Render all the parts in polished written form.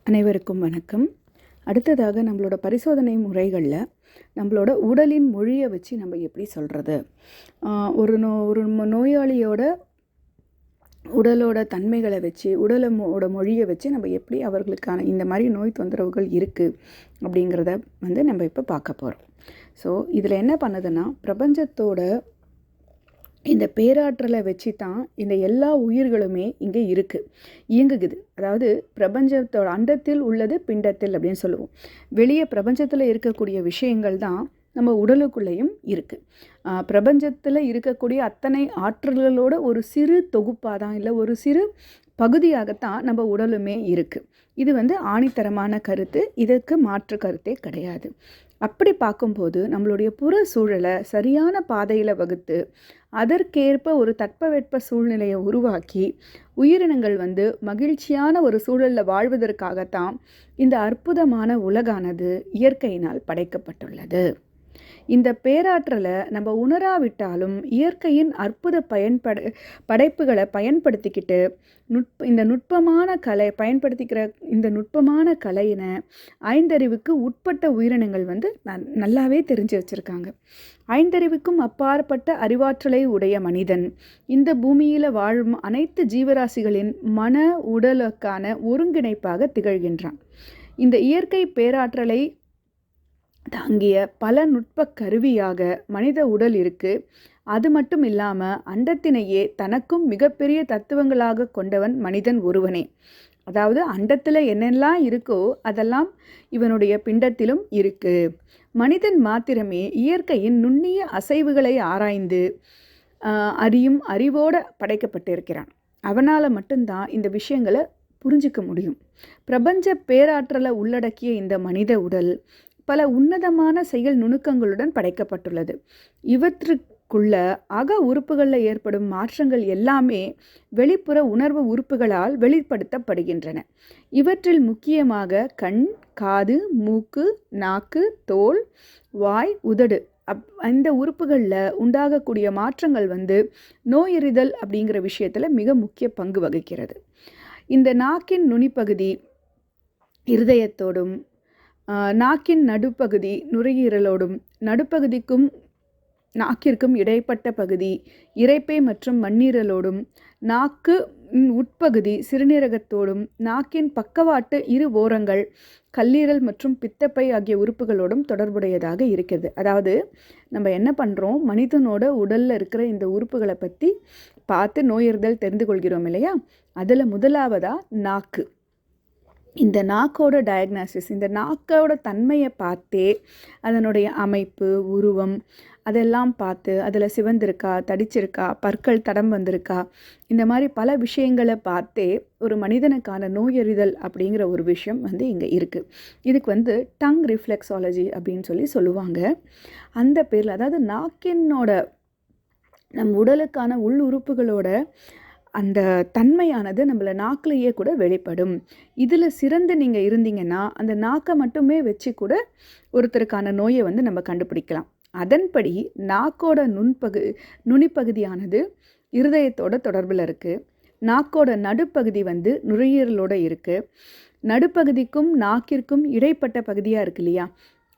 அனைவருக்கும் வணக்கம். அடுத்ததாக நம்மளோட பரிசோதனை முறைகளில் நம்மளோட உடலின் மொழியை வச்சு நம்ம எப்படி சொல்கிறது, ஒரு நோயாளியோட உடலோட தன்மைகளை வச்சு உடலோட மொழியை வச்சு நம்ம எப்படி அவர்களுக்கான இந்த மாதிரி நோய் தொந்தரவுகள் இருக்குது அப்படிங்கிறத நம்ம இப்போ பார்க்க போகிறோம். ஸோ இதில் என்ன பண்ணுதுன்னா, பிரபஞ்சத்தோட இந்த பேராற்றலை வச்சு தான் இந்த எல்லா உயிர்களுமே இங்கே இருக்குது, இயங்குகுது. அதாவது பிரபஞ்சத்தோட அண்டத்தில் உள்ளது பிண்டத்தில் அப்படின்னு சொல்லுவோம். வெளியே பிரபஞ்சத்தில் இருக்கக்கூடிய விஷயங்கள் தான் நம்ம உடலுக்குள்ளேயும் இருக்குது. பிரபஞ்சத்தில் இருக்கக்கூடிய அத்தனை ஆற்றல்களோட ஒரு சிறு தொகுப்பாக தான், இல்லை ஒரு சிறு பகுதியாகத்தான் நம்ம உடலுமே இருக்குது. இது ஆணித்தரமான கருத்து, இதற்கு மாற்று கருத்தே கிடையாது. அப்படி பார்க்கும்போது நம்மளுடைய புற சூழலை சரியான பாதையில் வகுத்து அதற்கேற்ப ஒரு தட்பவெட்ப சூழ்நிலையை உருவாக்கி உயிரினங்கள் மகிழ்ச்சியான ஒரு சூழலில் வாழ்வதற்காகத்தான் இந்த அற்புதமான உலகானது இயற்கையினால் படைக்கப்பட்டுள்ளது. இந்த பேராற்றலை நம்ம உணராவிட்டாலும் இயற்கையின் அற்புத படைப்புகளை பயன்படுத்திக்கிட்டு இந்த நுட்பமான கலையினை ஐந்தறிவுக்கு உட்பட்ட உயிரினங்கள் நல்லாவே தெரிஞ்சு வச்சுருக்காங்க. ஐந்தறிவுக்கும் அப்பாற்பட்ட அறிவாற்றலை உடைய மனிதன் இந்த பூமியில் வாழும் அனைத்து ஜீவராசிகளின் மன உடலுக்கான ஒருங்கிணைப்பாக திகழ்கின்றான். இந்த இயற்கை பேராற்றலை தாங்கிய பல நுட்ப கருவியாக மனித உடல் இருக்குது. அது மட்டும் இல்லாமல் அண்டத்தினையே தனக்கும் மிகப்பெரிய தத்துவங்களாக கொண்டவன் மனிதன் ஒருவனே. அதாவது அண்டத்தில் என்னெல்லாம் இருக்கோ அதெல்லாம் இவனுடைய பிண்டத்திலும் இருக்குது. மனிதன் மாத்திரமே இயற்கையின் நுண்ணிய அசைவுகளை ஆராய்ந்து அறியும் அறிவோடு படைக்கப்பட்டிருக்கிறான். அவனால் மட்டும்தான் இந்த விஷயங்களை புரிஞ்சிக்க முடியும். பிரபஞ்ச பேராற்றலை உள்ளடக்கிய இந்த மனித உடல் பல உன்னதமான செயல் நுணுக்கங்களுடன் படைக்கப்பட்டுள்ளது. இவற்றுக்குள்ள அக உறுப்புகளில் ஏற்படும் மாற்றங்கள் எல்லாமே வெளிப்புற உணர்வு உறுப்புகளால் வெளிப்படுத்தப்படுகின்றன. இவற்றில் முக்கியமாக கண், காது, மூக்கு, நாக்கு, தோல், வாய், உதடு இந்த உறுப்புகளில் உண்டாகக்கூடிய மாற்றங்கள் நோயறிதல் அப்படிங்கிற விஷயத்தில் மிக முக்கிய பங்கு வகிக்கிறது. இந்த நாக்கின் நுனிப்பகுதி இருதயத்தோடும் நாக்கின் நடுப்பகுதி நுரையீரலோடும் நடுப்பகுதிக்கும் நாக்கிற்கும் இடைப்பட்ட பகுதி இரைப்பை மற்றும் மண்ணீரலோடும் நாக்கு உட்பகுதி சிறுநீரகத்தோடும் நாக்கின் பக்கவாட்டு இரு ஓரங்கள் கல்லீரல் மற்றும் பித்தப்பை ஆகிய உறுப்புகளோடும் தொடர்புடையதாக இருக்கிறது. அதாவது நம்ம என்ன பண்ணுறோம், மனிதனோட உடலில் இருக்கிற இந்த உறுப்புகளை பற்றி பார்த்து நோயறிதல் தெரிந்து கொள்கிறோம் இல்லையா? அதில் முதலாவதாக நாக்கு. இந்த நாக்கோட டயக்னாசிஸ், இந்த நாக்கோட தன்மையை பார்த்தே அதனுடைய அமைப்பு, உருவம் அதெல்லாம் பார்த்து அதில் சிவந்திருக்கா, தடிச்சிருக்கா, பற்கள் தடம் வந்திருக்கா, இந்த மாதிரி பல விஷயங்களை பார்த்தே ஒரு மனிதனுக்கான நோயறிதல் அப்படிங்கிற ஒரு விஷயம் இங்கே இருக்குது. இதுக்கு டங் ரிஃப்ளெக்ஸாலஜி அப்படின்னு சொல்லுவாங்க. அந்த பேரில், அதாவது நாக்கினோட நம் உடலுக்கான உள் உறுப்புகளோட அந்த தன்மையானது நம்மளை நாக்கிலேயே கூட வெளிப்படும். இதில் சிறந்து நீங்கள் இருந்தீங்கன்னா அந்த நாக்கை மட்டுமே வச்சு கூட ஒருத்தருக்கான நோயை நம்ம கண்டுபிடிக்கலாம். அதன்படி நாக்கோட நுனிப்பகுதியானது இருதயத்தோட தொடர்பில் இருக்குது. நாக்கோட நடுப்பகுதி நுரையீரலோடு இருக்குது. நடுப்பகுதிக்கும் நாக்கிற்கும் இடைப்பட்ட பகுதியாக இருக்கு இல்லையா,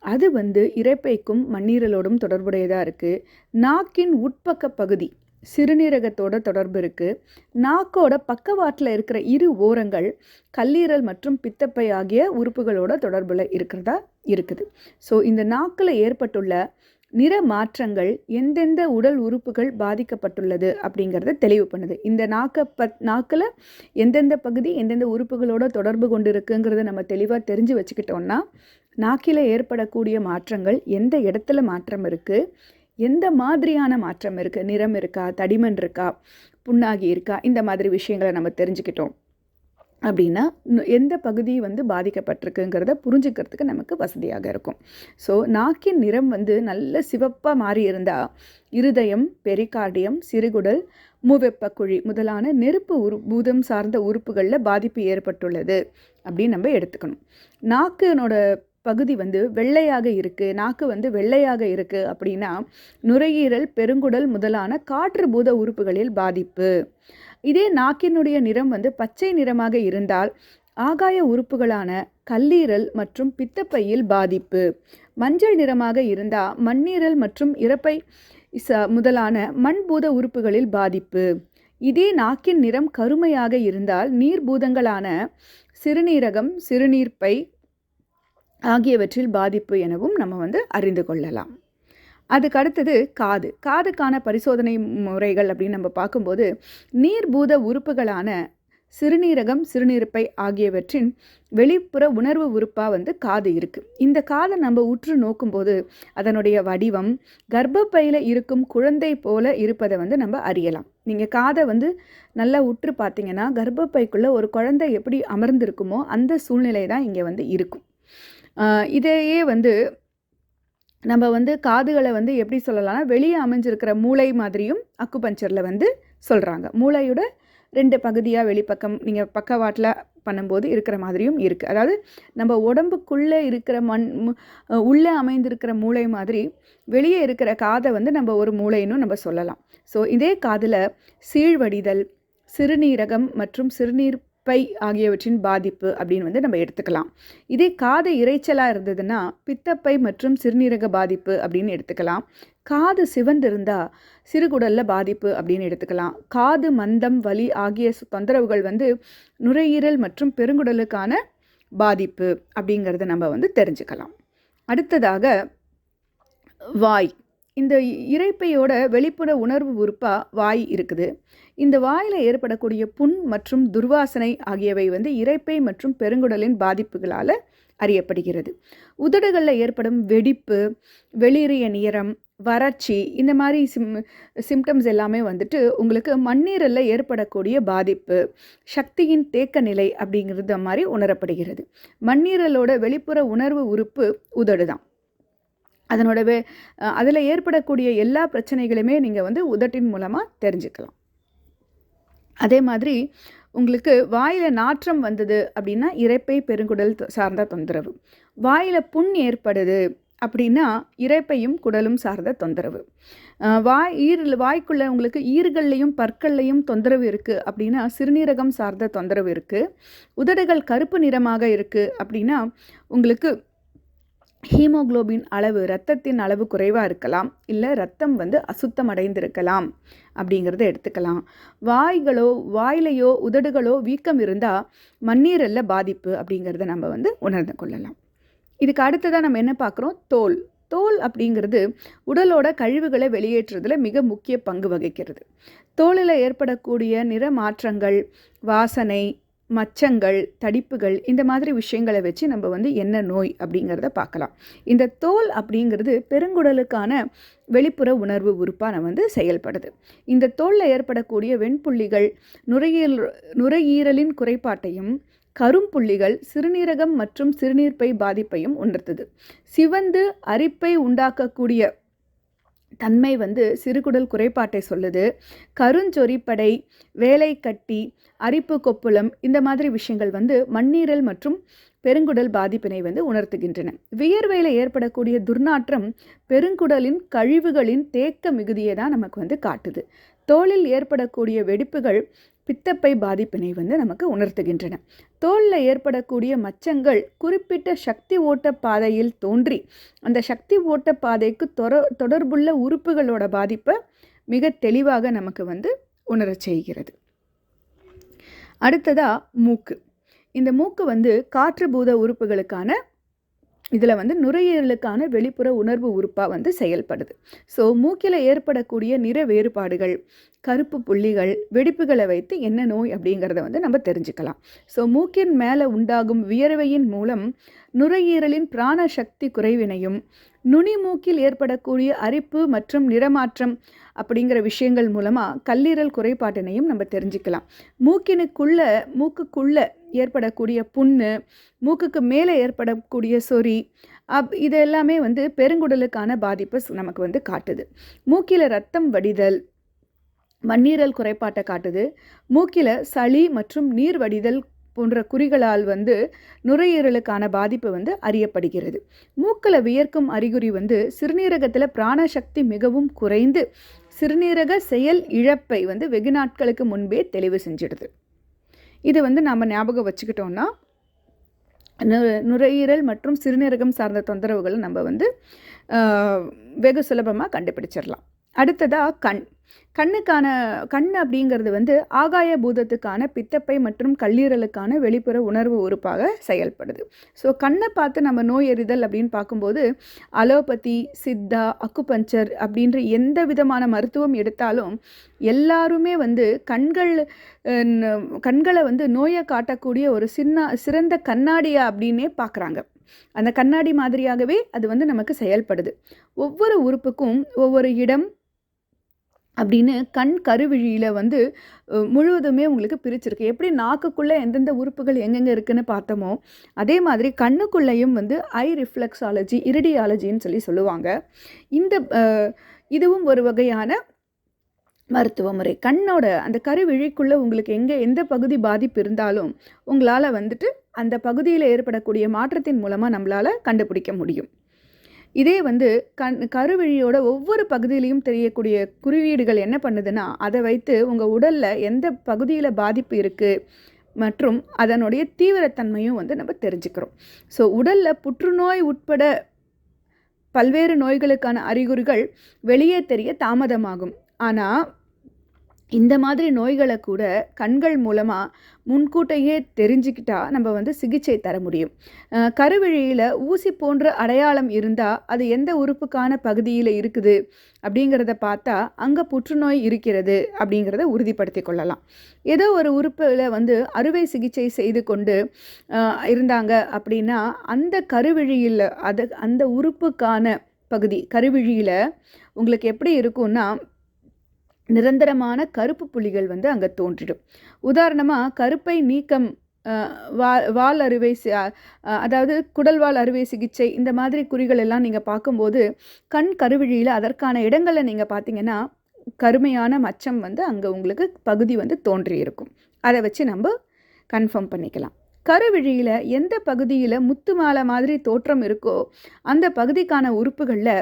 அது இரைப்பைக்கும் மண்ணீரலோடும் தொடர்புடையதாக இருக்குது. நாக்கின் உட்பக்க பகுதி சிறுநீரகத்தோட தொடர்பு இருக்குது. நாக்கோட பக்கவாட்டில் இருக்கிற இரு ஓரங்கள் கல்லீரல் மற்றும் பித்தப்பை ஆகிய உறுப்புகளோட தொடர்பில் இருக்குது. ஸோ இந்த நாக்கில் ஏற்பட்டுள்ள நிற மாற்றங்கள் எந்தெந்த உடல் உறுப்புகள் பாதிக்கப்பட்டுள்ளது அப்படிங்கிறத தெளிவு பண்ணுது. இந்த நாக்கில் எந்தெந்த பகுதி எந்தெந்த உறுப்புகளோட தொடர்பு கொண்டு இருக்குங்கிறத நம்ம தெளிவாக தெரிஞ்சு வச்சுக்கிட்டோம்னா நாக்கில் ஏற்படக்கூடிய மாற்றங்கள் எந்த இடத்துல மாற்றம் இருக்குது, எந்த மாதிரியான மாற்றம் இருக்குது, நிறம் இருக்கா, தடிமன் இருக்கா, புண்ணாகி இருக்கா, இந்த மாதிரி விஷயங்களை நம்ம தெரிஞ்சுக்கிட்டோம் அப்படின்னா எந்த பகுதி பாதிக்கப்பட்டிருக்குங்கிறத புரிஞ்சுக்கிறதுக்கு நமக்கு வசதியாக இருக்கும். ஸோ நாக்கின் நிறம் நல்ல சிவப்பாக மாறி இருந்தால் இருதயம், பெரிகார்டியம், சிறுகுடல், மூவெப்ப குழி முதலான நெருப்பு பூதம் சார்ந்த உறுப்புகளில் பாதிப்பு ஏற்பட்டுள்ளது அப்படின்னு நம்ம எடுத்துக்கணும். நாக்கினோட பகுதி வெள்ளையாக இருக்குது, நாக்கு வெள்ளையாக இருக்குது அப்படின்னா நுரையீரல், பெருங்குடல் முதலான காற்று பூத உறுப்புகளில் பாதிப்பு. இதே நாக்கினுடைய நிறம் பச்சை நிறமாக இருந்தால் ஆகாய உறுப்புகளான கல்லீரல் மற்றும் பித்தப்பையில் பாதிப்பு. மஞ்சள் நிறமாக இருந்தால் மண்ணீரல் மற்றும் இரைப்பை முதலான மண்பூத உறுப்புகளில் பாதிப்பு. இதே நாக்கின் நிறம் கருமையாக இருந்தால் நீர்பூதங்களான சிறுநீரகம், சிறுநீர்ப்பை ஆகியவற்றில் பாதிப்பு எனவும் நம்ம அறிந்து கொள்ளலாம். அதுக்கு அடுத்தது காது. காதுக்கான பரிசோதனை முறைகள் அப்படின்னு நம்ம பார்க்கும்போது நீர்பூத உறுப்புகளான சிறுநீரகம், சிறுநீர்ப்பை ஆகியவற்றின் வெளிப்புற உணர்வு உறுப்பாக காது இருக்குது. இந்த காதை நம்ம உற்று நோக்கும்போது அதனுடைய வடிவம் கர்ப்பப்பையில் இருக்கும் குழந்தை போல இருப்பதை நம்ம அறியலாம். நீங்கள் காதை நல்லா உற்று பார்த்தீங்கன்னா கர்ப்பப்பைக்குள்ளே ஒரு குழந்தை எப்படி அமர்ந்திருக்குமோ அந்த சூழ்நிலை தான் இங்கே இருக்கும். இதையே நம்ம காதுகளை எப்படி சொல்லலாம்னா வெளியே அமைஞ்சிருக்கிற மூளை மாதிரியும் அக்குபஞ்சரில் சொல்கிறாங்க. மூளையோட 2 பகுதியாக வெளிப்பக்கம் நீங்கள் பக்கவாட்டில் பண்ணும்போது இருக்கிற மாதிரியும் இருக்குது. அதாவது நம்ம உடம்புக்குள்ளே இருக்கிற உள்ளே அமைந்திருக்கிற மூளை மாதிரி வெளியே இருக்கிற காதை நம்ம ஒரு மூளைன்னு நம்ம சொல்லலாம். ஸோ இதே காதில் சீழ்வடிதல், சிறுநீரகம் மற்றும் சிறுநீர்ப்பை ஆகியவற்றின் பாதிப்பு அப்படின்னு நம்ம எடுத்துக்கலாம். இதே காது இரைச்சலாக இருந்ததுன்னா பித்தப்பை மற்றும் சிறுநீரக பாதிப்பு அப்படின்னு எடுத்துக்கலாம். காது சிவந்திருந்தால் சிறுகுடலில் பாதிப்பு அப்படின்னு எடுத்துக்கலாம். காது மந்தம், வலி ஆகிய தொந்தரவுகள் நுரையீரல் மற்றும் பெருங்குடலுக்கான பாதிப்பு அப்படிங்கிறத நம்ம தெரிஞ்சுக்கலாம். அடுத்ததாக வாய். இந்த இரைப்பையோட வெளிப்புற உணர்வு உறுப்பாக வாய் இருக்குது. இந்த வாயில் ஏற்படக்கூடிய புண் மற்றும் துர்வாசனை ஆகியவை இரைப்பை மற்றும் பெருங்குடலின் பாதிப்புகளால் அறியப்படுகிறது. உதடுகளில் ஏற்படும் வெடிப்பு, வெளிரிய நிறம், வறட்சி இந்த மாதிரி சிம்டம்ஸ் எல்லாமே உங்களுக்கு மண்ணீரலில் ஏற்படக்கூடிய பாதிப்பு, சக்தியின் தேக்க நிலை அப்படிங்கிறது மாதிரி உணரப்படுகிறது. மண்ணீரலோட வெளிப்புற உணர்வு உறுப்பு உதடு தான். அதில் ஏற்படக்கூடிய எல்லா பிரச்சனைகளுமே நீங்கள் உதட்டின் மூலமாக தெரிஞ்சுக்கலாம். அதே மாதிரி உங்களுக்கு வாயில் நாற்றம் வந்தது அப்படின்னா இரைப்பை பெருங்குடல் சார்ந்த தொந்தரவு. வாயில் புண் ஏற்படுது அப்படின்னா இரைப்பையும் குடலும் சார்ந்த தொந்தரவு. வாய்க்குள்ளே உங்களுக்கு ஈர்கள்லையும் பற்கள்லையும் தொந்தரவு இருக்குது அப்படின்னா சிறுநீரகம் சார்ந்த தொந்தரவு இருக்குது. உதடுகள் கருப்பு நிறமாக இருக்குது அப்படின்னா உங்களுக்கு ஹீமோகுளோபின் அளவு, இரத்தத்தின் அளவு குறைவாக இருக்கலாம், இல்லை இரத்தம் அசுத்தம் அடைந்திருக்கலாம் அப்படிங்கிறத எடுத்துக்கலாம். வாயிலையோ உதடுகளோ வீக்கம் இருந்தால் மண்ணீரலில் பாதிப்பு அப்படிங்கிறத நம்ம உணர்ந்து கொள்ளலாம். இதுக்கு அடுத்ததாக நம்ம என்ன பார்க்குறோம்? தோல். தோல் அப்படிங்கிறது உடலோட கழிவுகளை வெளியேற்றுறதுல மிக முக்கிய பங்கு வகிக்கிறது. தோலில் ஏற்படக்கூடிய நிற மாற்றங்கள், வாசனை, மச்சங்கள், தடிப்புகள் இந்த மாதிரி விஷயங்களை வச்சு நம்ம என்ன நோய் அப்படிங்கிறத பார்க்கலாம். இந்த தோல் அப்படிங்கிறது பெருங்குடலுக்கான வெளிப்புற உணர்வு உறுப்பாக செயல்படுது. இந்த தோலில் ஏற்படக்கூடிய வெண்புள்ளிகள் நுரையீரலின் குறைபாட்டையும் கரும்புள்ளிகள் சிறுநீரகம் மற்றும் சிறுநீர்ப்பை பாதிப்பையும் உணர்த்துது. சிவந்து அரிப்பை உண்டாக்கக்கூடிய தன்மை சிறுகுடல் குறைபாட்டை சொல்லுது. கருஞ்சொரிப்படை, வேலை கட்டி, அரிப்பு கொப்புளம் இந்த மாதிரி விஷயங்கள் மண்ணீரல் மற்றும் பெருங்குடல் பாதிப்பினை உணர்த்துகின்றன. வியர்வையில் ஏற்படக்கூடிய துர்நாற்றம் பெருங்குடலின் கழிவுகளின் தேக்க மிகுதியை தான் நமக்கு காட்டுது. தோலில் ஏற்படக்கூடிய வெடிப்புகள் பித்தப்பை பாதிப்பினை நமக்கு உணர்த்துகின்றன. தோலில் ஏற்படக்கூடிய மச்சங்கள் குறிப்பிட்ட சக்தி ஓட்ட பாதையில் தோன்றி அந்த சக்தி ஓட்ட பாதைக்கு தொடர்புள்ள உறுப்புகளோட பாதிப்பை மிக தெளிவாக நமக்கு உணரச் செய்கிறது. அடுத்ததாக மூக்கு. இந்த மூக்கு காற்று பூத உறுப்புகளுக்கான இதில் நுரையீரலுக்கான வெளிப்புற உணர்வு உறுப்பாக செயல்படுது. ஸோ மூக்கில் ஏற்படக்கூடிய நிற வேறுபாடுகள், கருப்பு புள்ளிகள், வெடிப்புகளை வைத்து என்ன நோய் அப்படிங்கிறத நம்ம தெரிஞ்சுக்கலாம். ஸோ மூக்கின் மேலே உண்டாகும் வியர்வையின் மூலம் நுரையீரலின் பிராண சக்தி குறைவினையும், நுனி மூக்கில் ஏற்படக்கூடிய அரிப்பு மற்றும் நிறமாற்றம் அப்படிங்கிற விஷயங்கள் மூலமாக கல்லீரல் குறைபாட்டினையும் நம்ம தெரிஞ்சுக்கலாம். மூக்குக்குள்ளே ஏற்படக்கூடிய புண்ணு, மூக்குக்கு மேலே ஏற்படக்கூடிய சொறி இது எல்லாமே பெருங்குடலுக்கான பாதிப்பை நமக்கு காட்டுது. மூக்கில் ரத்தம் வடிதல் மண்ணீரல் குறைபாட்டை காட்டுது. மூக்கில் சளி மற்றும் நீர் வடிதல் போன்ற குறிகளால் நுரையீரலுக்கான பாதிப்பு அறியப்படுகிறது. மூக்கில் வியர்க்கும் அறிகுறி சிறுநீரகத்தில் பிராணசக்தி மிகவும் குறைந்து சிறுநீரக செயல் இழப்பை வெகு நாட்களுக்கு முன்பே தெளிவு செஞ்சிடுது. இது நாம் ஞாபகம் வச்சுக்கிட்டோம்னா நுரையீரல் மற்றும் சிறுநீரகம் சார்ந்த தொந்தரவுகளை நம்ம வந்து வெகு சுலபமாக கண்டுபிடிச்சிடலாம். அடுத்ததாக கண் அப்படிங்கிறது வந்து ஆகாய பூதத்துக்கான பித்தப்பை மற்றும் கல்லீரலுக்கான வெளிப்புற உணர்வு உறுப்பாக செயல்படுது. ஸோ கண்ணை பார்த்து நம்ம நோய் எறிதல் அப்படின்னு பார்க்கும்போது அலோபதி, சித்தா, அக்குபஞ்சர் அப்படின்ற எந்த விதமான மருத்துவம் எடுத்தாலும் எல்லாருமே வந்து கண்களை வந்து நோயை காட்டக்கூடிய ஒரு சிறந்த கண்ணாடியா அப்படின்னே பார்க்குறாங்க. அந்த கண்ணாடி மாதிரியாகவே அது வந்து நமக்கு செயல்படுது. ஒவ்வொரு உறுப்புக்கும் ஒவ்வொரு இடம் அப்படின்னு கருவிழியில் வந்து முழுவதுமே உங்களுக்கு பிரிச்சிருக்கு. எப்படி நாக்குக்குள்ளே எந்தெந்த உறுப்புகள் எங்கெங்கே இருக்குதுன்னு பார்த்தோமோ அதே மாதிரி கண்ணுக்குள்ளேயும் வந்து ஐ ரிஃப்ளெக்ஸாலஜி, இரிடியாலஜின்னு சொல்லுவாங்க. இதுவும் ஒரு வகையான மருத்துவ முறை. கண்ணோட அந்த கருவிழிக்குள்ளே உங்களுக்கு எந்த பகுதி பாதிப்பு இருந்தாலும் உங்களால் வந்துட்டு அந்த பகுதியில் ஏற்படக்கூடிய மாற்றத்தின் மூலமாக நம்மளால் கண்டுபிடிக்க முடியும். இதே வந்து கருவிழியோட ஒவ்வொரு பகுதியிலையும் தெரியக்கூடிய குறியீடுகள் என்ன பண்ணுதுன்னா அதை வைத்து உங்கள் உடலில் எந்த பகுதியில் பாதிப்பு இருக்குது மற்றும் அதனுடைய தீவிரத்தன்மையும் வந்து நம்ம தெரிஞ்சுக்கிறோம். ஸோ உடலில் புற்றுநோய் உட்பட பல்வேறு நோய்களுக்கான அறிகுறிகள் வெளியே தெரிய தாமதமாகும். ஆனால் இந்த மாதிரி நோய்களை கூட கண்கள் மூலமாக முன்கூட்டையே தெரிஞ்சுக்கிட்டா நம்ம வந்து சிகிச்சை தர முடியும். கருவிழியில் ஊசி போன்ற அடையாளம் இருந்தால் அது எந்த உறுப்புக்கான பகுதியில் இருக்குது அப்படிங்கிறத பார்த்தா அங்கே புற்றுநோய் இருக்கிறது அப்படிங்கிறத உறுதிப்படுத்தி கொள்ளலாம். ஏதோ ஒரு உறுப்பில் வந்து அறுவை சிகிச்சை செய்து கொண்டு இருந்தாங்க அப்படின்னா அந்த கருவிழியில் அந்த உறுப்புக்கான பகுதி கருவிழியில் உங்களுக்கு எப்படி இருக்கும்னா நிரந்தரமான கருப்பு புள்ளிகள் வந்து அங்கே தோன்றிடும். உதாரணமாக கருப்பை நீக்கம், வால் அறுவை, அதாவது குடல்வால் அறுவை சிகிச்சை, இந்த மாதிரி குறிகள் எல்லாம் நீங்கள் பார்க்கும்போது கருவிழியில் அதற்கான இடங்களை நீங்கள் பார்த்தீங்கன்னா கருமையான மச்சம் வந்து அங்கே உங்களுக்கு பகுதி வந்து தோன்றியிருக்கும். அதை வச்சு நம்ம கன்ஃபார்ம் பண்ணிக்கலாம். கருவிழியில் எந்த பகுதியில் முத்து மாலை மாதிரி தோற்றம் இருக்கோ அந்த பகுதிக்கான உறுப்புகளில்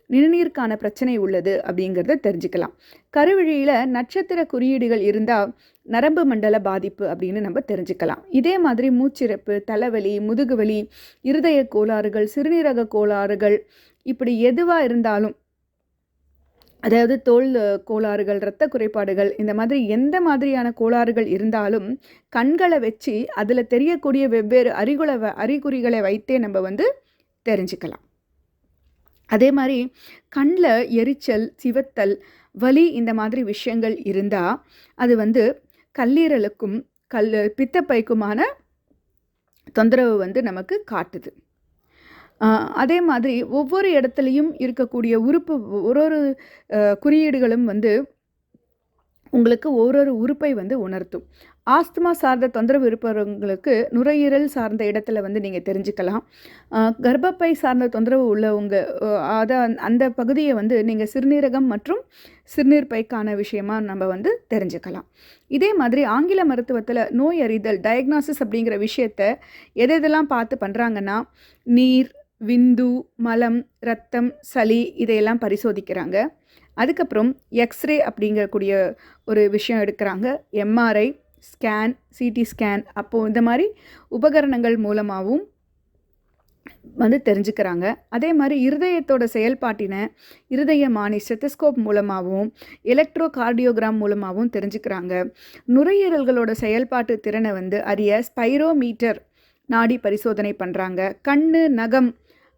நிணநீருக்கான பிரச்சனை உள்ளது அப்படிங்கிறத தெரிஞ்சுக்கலாம். கருவிழியில் நட்சத்திர குறியீடுகள் இருந்தால் நரம்பு மண்டல பாதிப்பு அப்படின்னு நம்ம தெரிஞ்சுக்கலாம். இதே மாதிரி மூச்சிறப்பு, தலைவலி, முதுகுவலி, இருதய கோளாறுகள், சிறுநீரக கோளாறுகள், இப்படி எதுவாக இருந்தாலும், அதாவது தோல் கோளாறுகள், இரத்த குறைபாடுகள், இந்த மாதிரி எந்த மாதிரியான கோளாறுகள் இருந்தாலும் கண்களை வச்சு அதில் தெரியக்கூடிய வெவ்வேறு அறிகுறிகளை வைத்தே நம்ம வந்து தெரிஞ்சுக்கலாம். அதே மாதிரி கண்ணில் எரிச்சல், சிவத்தல், வலி இந்த மாதிரி விஷயங்கள் இருந்தால் அது வந்து கல்லீரலுக்கும் பித்தப்பைக்குமான தொந்தரவு வந்து நமக்கு காட்டுது. அதே மாதிரி ஒவ்வொரு இடத்துலையும் இருக்கக்கூடிய உறுப்பு ஒரு குறியீடுகளும் வந்து உங்களுக்கு ஒரு உறுப்பை வந்து உணர்த்தும். ஆஸ்துமா சார்ந்த தொந்தரவு இருப்பவங்களுக்கு நுரையீரல் சார்ந்த இடத்துல வந்து நீங்கள் தெரிஞ்சுக்கலாம். கர்ப்பப்பை சார்ந்த தொந்தரவு உள்ளவங்க அந்த பகுதியை வந்து நீங்கள் சிறுநீரகம் மற்றும் சிறுநீர்ப்பைக்கான விஷயமாக நம்ம வந்து தெரிஞ்சுக்கலாம். இதே மாதிரி ஆங்கில மருத்துவத்தில் நோய் அறிதல், டயக்னாசிஸ் அப்படிங்கிற விஷயத்தை எதெல்லாம் பார்த்து பண்ணுறாங்கன்னா நீர், விந்து, மலம், இரத்தம், சளி இதையெல்லாம் பரிசோதிக்கிறாங்க. அதுக்கப்புறம் எக்ஸ்ரே அப்படிங்கக்கூடிய ஒரு விஷயம் எடுக்கிறாங்க. எம்ஆர்ஐ ஸ்கேன், சிடி ஸ்கேன், அப்போது இந்த மாதிரி உபகரணங்கள் மூலமாகவும் வந்து தெரிஞ்சுக்கிறாங்க. அதே மாதிரி இருதயத்தோட செயல்பாட்டினை இருதயமானி ஸ்டெத்தஸ்கோப் மூலமாகவும் எலக்ட்ரோ கார்டியோகிராம் மூலமாகவும் தெரிஞ்சுக்கிறாங்க. நுரையீரல்களோட செயல்பாட்டு திறனை வந்து அறிய ஸ்பைரோமீட்டர் நாடி பரிசோதனை பண்ணுறாங்க. கண், நகம்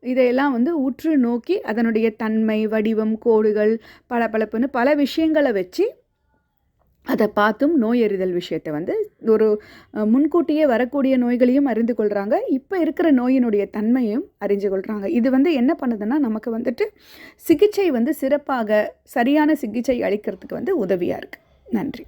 இதையெல்லாம் வந்து உற்று நோக்கி அதனுடைய தன்மை, வடிவம், கோடுகள், பளபளப்புன்னு பல விஷயங்களை வச்சு அதை பார்த்தும் நோய் அறிதல் விஷயத்தை வந்து ஒரு முன்கூட்டியே வரக்கூடிய நோய்களையும் அறிந்து கொள்கிறாங்க. இப்போ இருக்கிற நோயினுடைய தன்மையும் அறிஞ்சு கொள்கிறாங்க. இது வந்து என்ன பண்ணுதுன்னா நமக்கு வந்துட்டு சிகிச்சை வந்து சிறப்பாக சரியான சிகிச்சை அளிக்கிறதுக்கு வந்து உதவியாக இருக்குது. நன்றி.